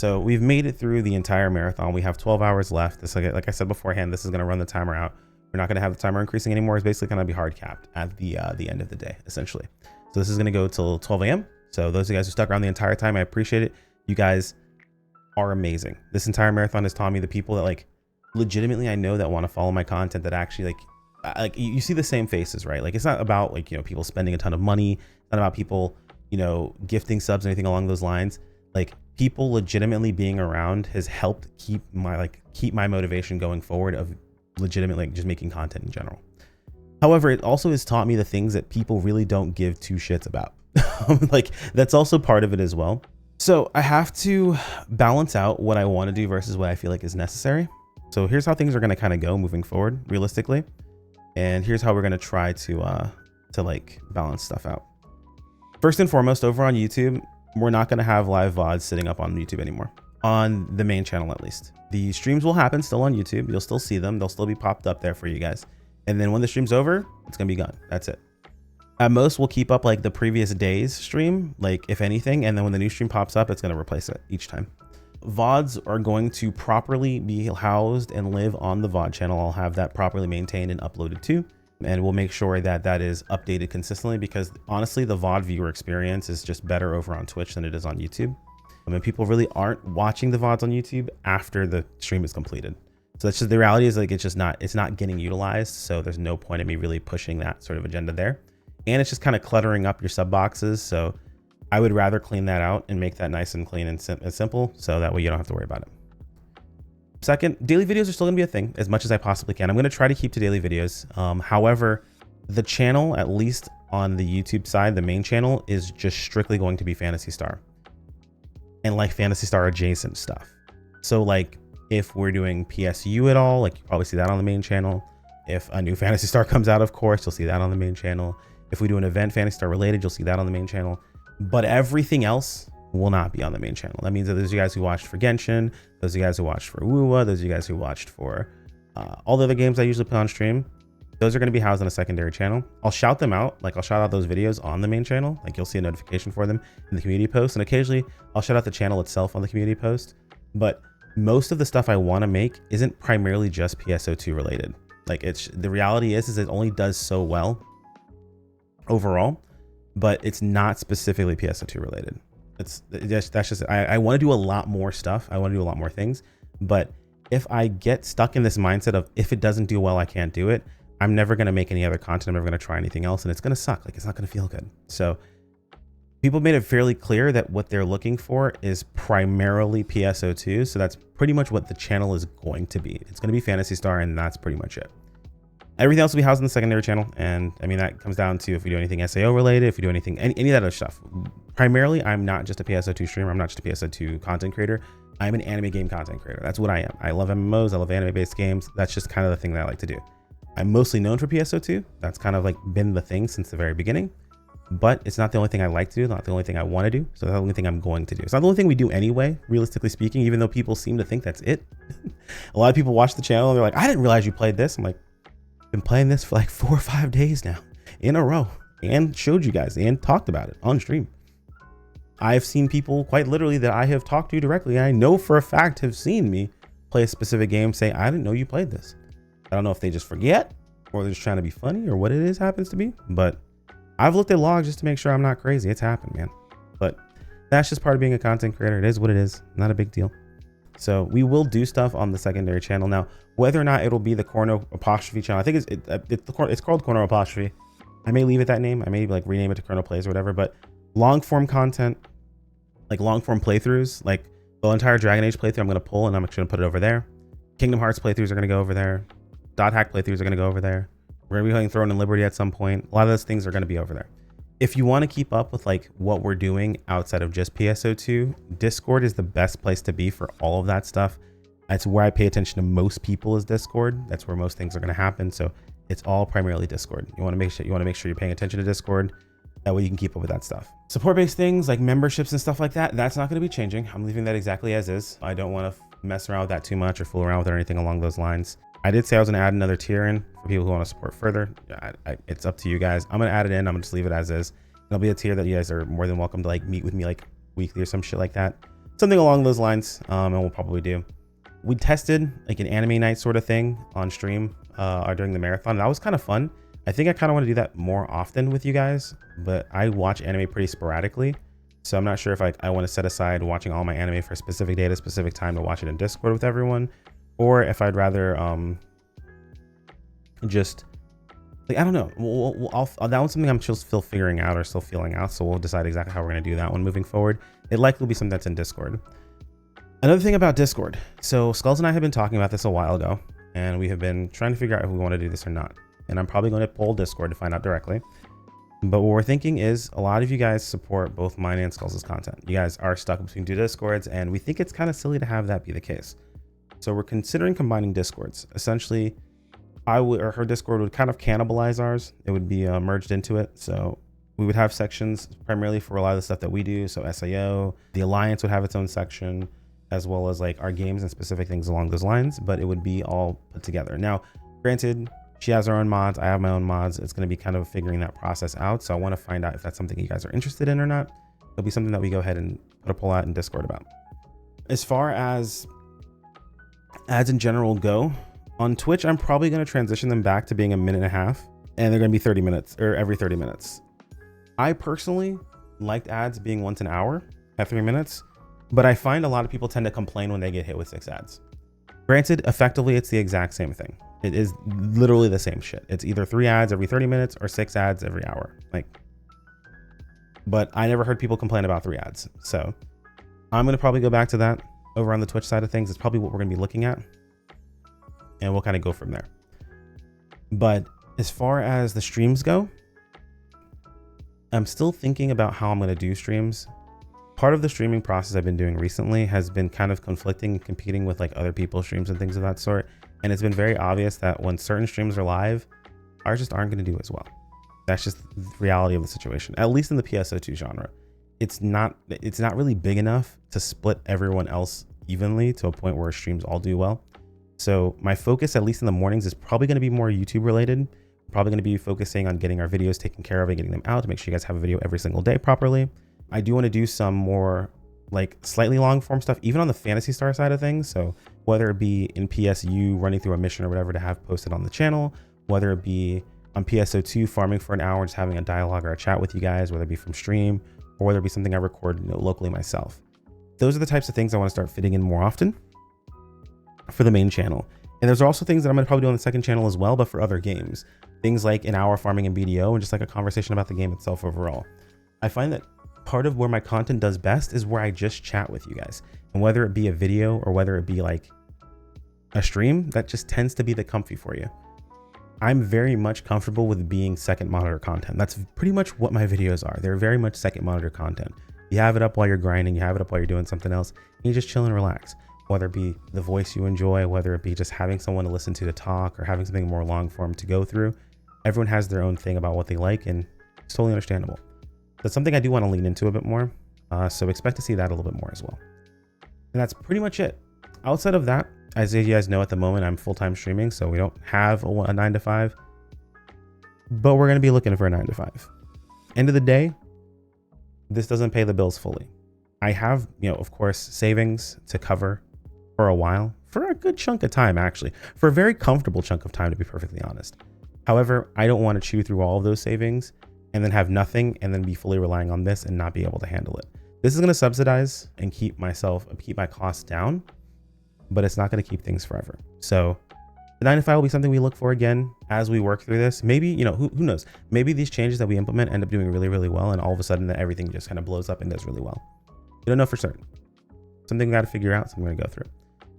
So we've made it through the entire marathon. We have 12 hours left. This, like I said beforehand, this is going to run the timer out. We're not going to have the timer increasing anymore. It's basically going to be hard capped at the end of the day, essentially. So this is going to go till 12 a.m. So those of you guys who stuck around the entire time, I appreciate it. You guys are amazing. This entire marathon has taught me the people that like legitimately I know that want to follow my content, that actually like you see the same faces, right? Like it's not about like, you know, people spending a ton of money. It's not about people, you know, gifting subs or anything along those lines. Like people legitimately being around has helped keep my motivation going forward of legitimately just making content in general. However, it also has taught me the things that people really don't give two shits about. Like that's also part of it as well. So I have to balance out what I want to do versus what I feel like is necessary. So here's how things are going to kind of go moving forward realistically. And here's how we're going to try to like balance stuff out. First and foremost, over on YouTube, we're not going to have live VODs sitting up on YouTube anymore, on the main channel at least. The streams will happen still on YouTube. You'll still see them. They'll still be popped up there for you guys. And then when the stream's over, it's going to be gone. That's it. At most, we'll keep up like the previous day's stream, like if anything. And then when the new stream pops up, it's going to replace it each time. VODs are going to properly be housed and live on the VOD channel. I'll have that properly maintained and uploaded too. And we'll make sure that that is updated consistently, because honestly, the VOD viewer experience is just better over on Twitch than it is on YouTube. I mean, people really aren't watching the VODs on YouTube after the stream is completed. So that's just the reality, is like, it's not getting utilized. So there's no point in me really pushing that sort of agenda there. And it's just kind of cluttering up your sub boxes. So I would rather clean that out and make that nice and clean and simple. So that way you don't have to worry about it. Second, daily videos are still gonna be a thing as much as I possibly can. I'm gonna try to keep to daily videos. However, the channel, at least on the YouTube side, the main channel is just strictly going to be Phantasy Star and like Phantasy Star adjacent stuff. So like if we're doing PSU at all, like you probably see that on the main channel. If a new Phantasy Star comes out, of course, you'll see that on the main channel. If we do an event Phantasy Star related, you'll see that on the main channel. But everything else will not be on the main channel. That means that those of you guys who watched for Genshin, those of you guys who watched for Wuwa, those of you guys who watched for all the other games I usually put on stream, those are going to be housed on a secondary channel. I'll shout them out. Like I'll shout out those videos on the main channel. Like you'll see a notification for them in the community post. And occasionally I'll shout out the channel itself on the community post. But most of the stuff I want to make isn't primarily just PSO2 related. Like the reality is it only does so well overall, but it's not specifically PSO2 related. That's just I want to do a lot more stuff. I want to do a lot more things, but if I get stuck in this mindset of if it doesn't do well, I can't do it, I'm never going to make any other content. I'm never going to try anything else, and it's going to suck. Like it's not going to feel good. So people made it fairly clear that what they're looking for is primarily PSO2. So that's pretty much what the channel is going to be. It's going to be Phantasy Star, and that's pretty much it. Everything else will be housed in the secondary channel. And I mean, that comes down to if we do anything SAO related, if we do anything, any of that other stuff. Primarily, I'm not just a PSO2 streamer. I'm not just a PSO2 content creator. I'm an anime game content creator. That's what I am. I love MMOs. I love anime-based games. That's just kind of the thing that I like to do. I'm mostly known for PSO2. That's kind of like been the thing since the very beginning. But it's not the only thing I like to do, not the only thing I want to do. So that's the only thing I'm going to do. It's not the only thing we do anyway, realistically speaking, even though people seem to think that's it. A lot of people watch the channel and they're like, I didn't realize you played this. I'm like, been playing this for like 4 or 5 days now in a row, and showed you guys and talked about it on stream. I've seen people quite literally that I have talked to directly, and I know for a fact have seen me play a specific game say, I didn't know you played this. I don't know if they just forget or they're just trying to be funny or what it is happens to be, but I've looked at logs just to make sure I'm not crazy. It's happened, man. But that's just part of being a content creator. It is what it is. Not a big deal. So we will do stuff on the secondary channel. Now, whether or not it'll be the Corno apostrophe channel, I think it's called Corno apostrophe. I may leave it that name. I may like rename it to Corno Plays or whatever, but long form content, like long form playthroughs, like the entire Dragon Age playthrough, I'm going to pull and I'm actually going to put it over there. Kingdom Hearts playthroughs are going to go over there. Dot hack playthroughs are going to go over there. We're going to be Throne and Liberty at some point. A lot of those things are going to be over there. If you want to keep up with like what we're doing outside of just PSO2, Discord is the best place to be for all of that stuff. That's where I pay attention to most people, is Discord. That's where most things are going to happen. So it's all primarily Discord. You want to make sure you're paying attention to Discord. That way you can keep up with that stuff. Support-based things like memberships and stuff like that, that's not going to be changing. I'm leaving that exactly as is. I don't want to mess around with that too much or fool around with it or anything along those lines. I did say I was going to add another tier in for people who want to support further. It's up to you guys. I'm going to add it in. I'm going to just leave it as is. There'll be a tier that you guys are more than welcome to like meet with me like weekly or some shit like that. something along those lines. And we'll probably do. We tested like an anime night sort of thing on stream or during the marathon. That was kind of fun. I think I kind of want to do that more often with you guys, but I watch anime pretty sporadically. So I'm not sure if I want to set aside watching all my anime for a specific day at a specific time to watch it in Discord with everyone, or if I'd rather just like, I don't know. That one's something I'm still figuring out or still feeling out. So we'll decide exactly how we're going to do that one moving forward. It likely will be something that's in Discord. Another thing about Discord. So Skulls and I have been talking about this a while ago, and we have been trying to figure out if we want to do this or not. And I'm probably going to poll Discord to find out directly. But what we're thinking is a lot of you guys support both mine and Skulls' content. You guys are stuck between two Discords, and we think it's kind of silly to have that be the case. So we're considering combining Discords. Essentially, her Discord would kind of cannibalize ours. It would be merged into it. So we would have sections primarily for a lot of the stuff that we do. So SAO, the Alliance would have its own section, as well as like our games and specific things along those lines, but it would be all put together. Now, granted, she has her own mods, I have my own mods. It's going to be kind of figuring that process out. So I want to find out if that's something you guys are interested in or not. It'll be something that we go ahead and put a poll out in Discord about. As far as ads in general go, on Twitch, I'm probably going to transition them back to being 1.5 minutes, and they're going to be 30 minutes or every 30 minutes. I personally liked ads being once an hour at 3 minutes, but I find a lot of people tend to complain when they get hit with 6 ads. Granted, effectively, it's the exact same thing. It is literally the same shit. It's either 3 ads every 30 minutes or 6 ads every hour. But I never heard people complain about 3 ads. So I'm going to probably go back to that over on the Twitch side of things. It's probably what we're going to be looking at, and we'll kind of go from there. But as far as the streams go, I'm still thinking about how I'm going to do streams. Part of the streaming process I've been doing recently has been kind of conflicting and competing with like other people's streams and things of that sort. And it's been very obvious that when certain streams are live, ours just aren't going to do as well. That's just the reality of the situation, at least in the PSO2 genre. It's not really big enough to split everyone else evenly to a point where streams all do well. So my focus, at least in the mornings, is probably going to be more YouTube related. Probably going to be focusing on getting our videos taken care of and getting them out to make sure you guys have a video every single day properly. I do want to do some more like slightly long form stuff, even on the Phantasy Star side of things. So whether it be in PSU running through a mission or whatever to have posted on the channel, whether it be on PSO2 farming for an hour, just having a dialogue or a chat with you guys, whether it be from stream or whether it be something I record locally myself. Those are the types of things I want to start fitting in more often for the main channel. And there's also things that I'm going to probably do on the second channel as well, but for other games. Things like an hour farming in BDO and just like a conversation about the game itself overall. I find that part of where my content does best is where I just chat with you guys. And whether it be a video or whether it be like a stream, that just tends to be the comfy for you. I'm very much comfortable with being second monitor content. That's pretty much what my videos are. They're very much second monitor content. You have it up while you're grinding, you have it up while you're doing something else, and you just chill and relax. Whether it be the voice you enjoy, whether it be just having someone to listen to talk, or having something more long form to go through. Everyone has their own thing about what they like, and it's totally understandable. That's something I do want to lean into a bit more. So expect to see that a little bit more as well. And that's pretty much it. Outside of that, as you guys know, at the moment, I'm full-time streaming, so we don't have a 9 to 5, but we're going to be looking for a 9 to 5. End of the day, this doesn't pay the bills fully. I have, of course, savings to cover for a while, for a good chunk of time, actually, for a very comfortable chunk of time, to be perfectly honest. However, I don't want to chew through all of those savings and then have nothing and then be fully relying on this and not be able to handle it. This is going to subsidize and keep my costs down, but it's not going to keep things forever. So the 9 to 5 will be something we look for again as we work through this. Maybe, who knows? Maybe these changes that we implement end up doing really, really well, and all of a sudden that everything just kind of blows up and does really well. You don't know for certain. Something we got to figure out, so I'm going to go through.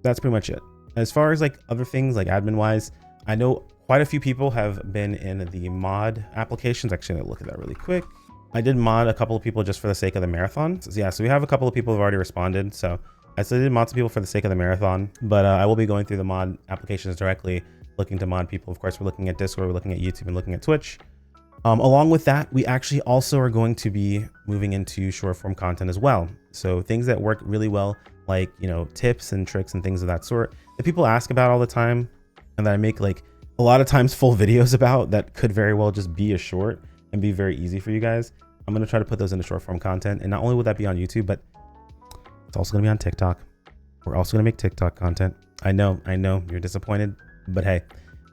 That's pretty much it. As far as like other things like admin wise, I know quite a few people have been in the mod applications. Actually, I'm going to look at that really quick. I did mod a couple of people just for the sake of the marathon. So, yeah, so we have a couple of people who have already responded. So I still did mod some people for the sake of the marathon, but I will be going through the mod applications directly, looking to mod people. Of course, we're looking at Discord, we're looking at YouTube, and looking at Twitch. Along with that, we actually also are going to be moving into short form content as well. So things that work really well, like, tips and tricks and things of that sort that people ask about all the time, and that I make like a lot of times full videos about, that could very well just be a short and be very easy for you guys. I'm going to try to put those into short form content. And not only will that be on YouTube, but It's also going to be on TikTok. We're also going to make TikTok content. I know you're disappointed, but hey,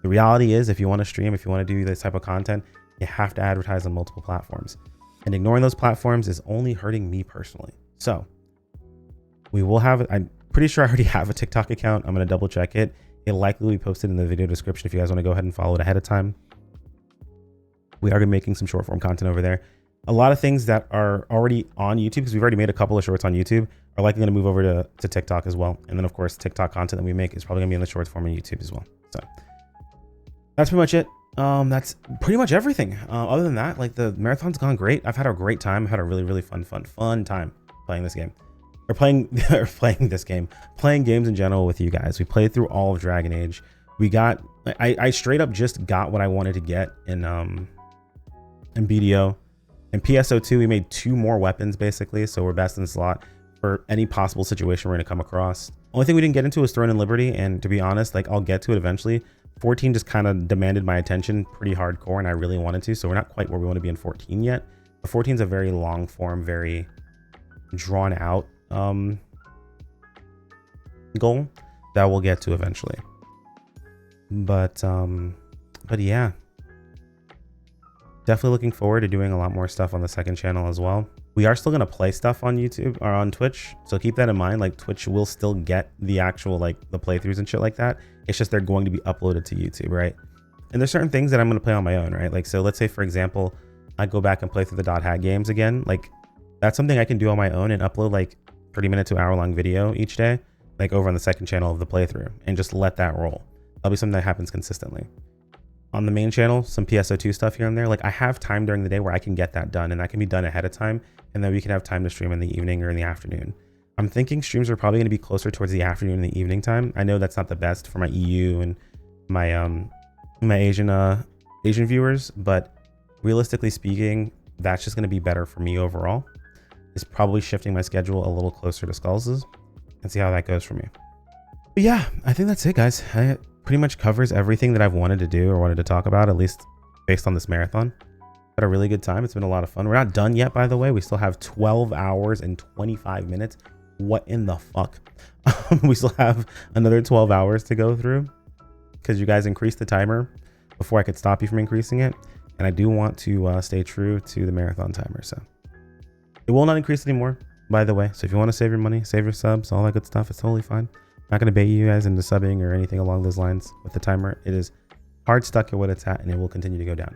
the reality is if you want to stream, if you want to do this type of content, you have to advertise on multiple platforms. And ignoring those platforms is only hurting me personally. So we will have, I'm pretty sure I already have a TikTok account. I'm going to double check it. It'll likely be posted in the video description if you guys want to go ahead and follow it ahead of time. We are making some short form content over there. A lot of things that are already on YouTube, because we've already made a couple of shorts on YouTube, are likely going to move over to TikTok as well. And then of course, TikTok content that we make is probably gonna be in the short form on YouTube as well. So that's pretty much it. That's pretty much everything. Other than that, like the marathon's gone great. I've had a great time. I've had a really fun time playing this game. Or playing games in general with you guys. We played through all of Dragon Age. We got, I straight up just got what I wanted to get in BDO. In PSO2, we made 2 more weapons basically, so we're best in slot for any possible situation we're gonna come across. Only thing we didn't get into was Throne and Liberty, and to be honest, like I'll get to it eventually. 14 just kind of demanded my attention pretty hardcore, and I really wanted to, so we're not quite where we want to be in 14 yet. But 14 is a very long form, very drawn out goal that we'll get to eventually. But yeah, definitely looking forward to doing a lot more stuff on the second channel as well. We are still going to play stuff on YouTube or on Twitch, so keep that in mind. Like Twitch will still get the actual like the playthroughs and shit like that. It's just they're going to be uploaded to YouTube, right? And there's certain things that I'm going to play on my own, right? Like, so let's say for example, I go back and play through the Dot Hack games again. Like that's something I can do on my own and upload like 30-minute to hour-long video each day, like over on the second channel of the playthrough, and just let that roll. That'll be something that happens consistently. On the main channel, some PSO2 stuff here and there. Like I have time during the day where I can get that done, and that can be done ahead of time, and then we can have time to stream in the evening or in the afternoon. I'm thinking streams are probably going to be closer towards the afternoon and the evening time. I know that's not the best for my EU and my my Asian viewers, but realistically speaking, that's just going to be better for me overall. It's probably shifting my schedule a little closer to Skulls's and see how that goes for me. But yeah, I think that's it, guys. It pretty much covers everything that I've wanted to do or wanted to talk about, at least based on this marathon. Had a really good time. It's been a lot of fun. We're not done yet, by the way. We still have 12 hours and 25 minutes. What in the fuck? We still have another 12 hours to go through because you guys increased the timer before I could stop you from increasing it. And I do want to stay true to the marathon timer. So it will not increase anymore, by the way. So if you want to save your money, save your subs, all that good stuff, it's totally fine. I'm not going to bait you guys into subbing or anything along those lines with the timer. It is hard stuck at what it's at, and it will continue to go down.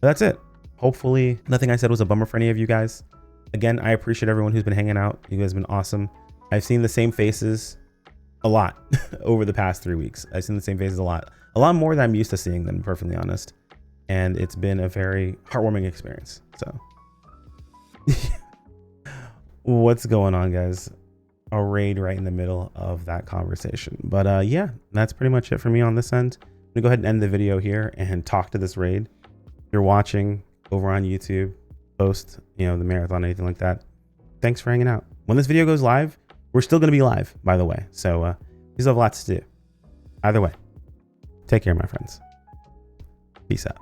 But that's it. Hopefully nothing I said was a bummer for any of you guys. Again, I appreciate everyone who's been hanging out. You guys have been awesome. I've seen the same faces a lot over the past 3 weeks. I've seen the same faces a lot more than I'm used to seeing them, perfectly honest. And it's been a very heartwarming experience. So what's going on, guys? A raid right in the middle of that conversation. But yeah, that's pretty much it for me on this end. I'm gonna go ahead and end the video here and talk to this raid. If you're watching over on YouTube, post, you know, the marathon, anything like that, thanks for hanging out. When this video goes live, we're still going to be live, by the way. So we still have lots to do. Either way, take care, my friends. Peace out.